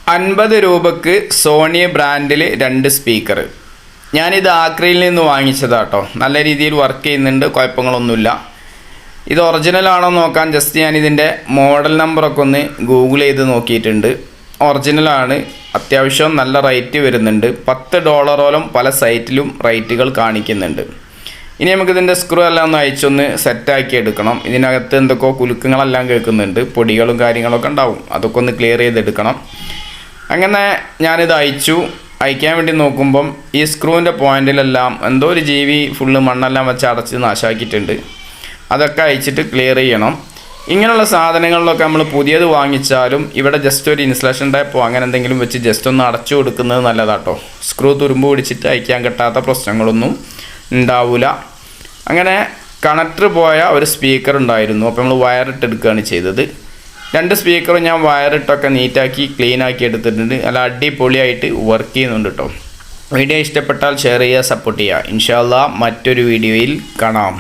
50 രൂപക്ക് സോണി ബ്രാൻഡിൽ 2 സ്പീക്കർ. ഞാനിത് ആക്രിയിൽ നിന്ന് വാങ്ങിച്ചതാട്ടോ. നല്ല രീതിയിൽ വർക്ക് ചെയ്യുന്നുണ്ട്, കുഴപ്പങ്ങളൊന്നുമില്ല. ഇത് ഒറിജിനൽ ആണോ നോക്കാൻ ജസ്റ്റ് ഞാനിതിൻ്റെ മോഡൽ നമ്പറൊക്കെ ഒന്ന് ഗൂഗിൾ ചെയ്ത് നോക്കിയിട്ടുണ്ട്. ഒറിജിനലാണ്. അത്യാവശ്യം നല്ല റേറ്റ് വരുന്നുണ്ട്. $10 പല സൈറ്റിലും റേറ്റുകൾ കാണിക്കുന്നുണ്ട്. ഇനി നമുക്കിതിൻ്റെ സ്ക്രൂ എല്ലാം ഒന്ന് അയച്ചൊന്ന് സെറ്റാക്കി എടുക്കണം. ഇതിനകത്ത് എന്തൊക്കെയോ കുലുക്കങ്ങളെല്ലാം കേൾക്കുന്നുണ്ട്, പൊടികളും കാര്യങ്ങളൊക്കെ ഉണ്ടാവും. അതൊക്കെ ഒന്ന് ക്ലിയർ ചെയ്തെടുക്കണം. അങ്ങനെ ഞാനിത് അയക്കാൻ വേണ്ടി നോക്കുമ്പം ഈ സ്ക്രൂവിൻ്റെ പോയിൻറ്റിലെല്ലാം എന്തോ ഒരു ജീവി ഫുള്ള് മണ്ണെല്ലാം വെച്ച് അടച്ച് നാശാക്കിയിട്ടുണ്ട്. അതൊക്കെ അയച്ചിട്ട് ക്ലിയർ ചെയ്യണം. ഇങ്ങനെയുള്ള സാധനങ്ങളിലൊക്കെ നമ്മൾ പുതിയത് വാങ്ങിച്ചാലും ഇവിടെ ജസ്റ്റ് ഒരു ഇൻസുലേഷൻ ടൈപ്പോ അങ്ങനെ എന്തെങ്കിലും വെച്ച് ജസ്റ്റ് ഒന്ന് അടച്ചു കൊടുക്കുന്നത് നല്ലതാട്ടോ. സ്ക്രൂ തുരുമ്പ് പിടിച്ചിട്ട് അയക്കാൻ കിട്ടാത്ത പ്രശ്നങ്ങളൊന്നും ഉണ്ടാവില്ല. അങ്ങനെ കണക്ടർ പോയ ഒരു സ്പീക്കർ ഉണ്ടായിരുന്നു. അപ്പോൾ നമ്മൾ വയറിട്ടെടുക്കുകയാണ് ചെയ്തത്. 2 സ്പീക്കറും ഞാൻ വയറിട്ടൊക്കെ നീറ്റാക്കി ക്ലീനാക്കി എടുത്തിട്ടുണ്ട്. നല്ല അടിപൊളിയായിട്ട് വർക്ക് ചെയ്യുന്നുണ്ട് കേട്ടോ. വീഡിയോ ഇഷ്ടപ്പെട്ടാൽ ഷെയർ ചെയ്യുക, സപ്പോർട്ട് ചെയ്യുക. ഇൻഷാ അല്ലാഹ് മറ്റൊരു വീഡിയോയിൽ കാണാം.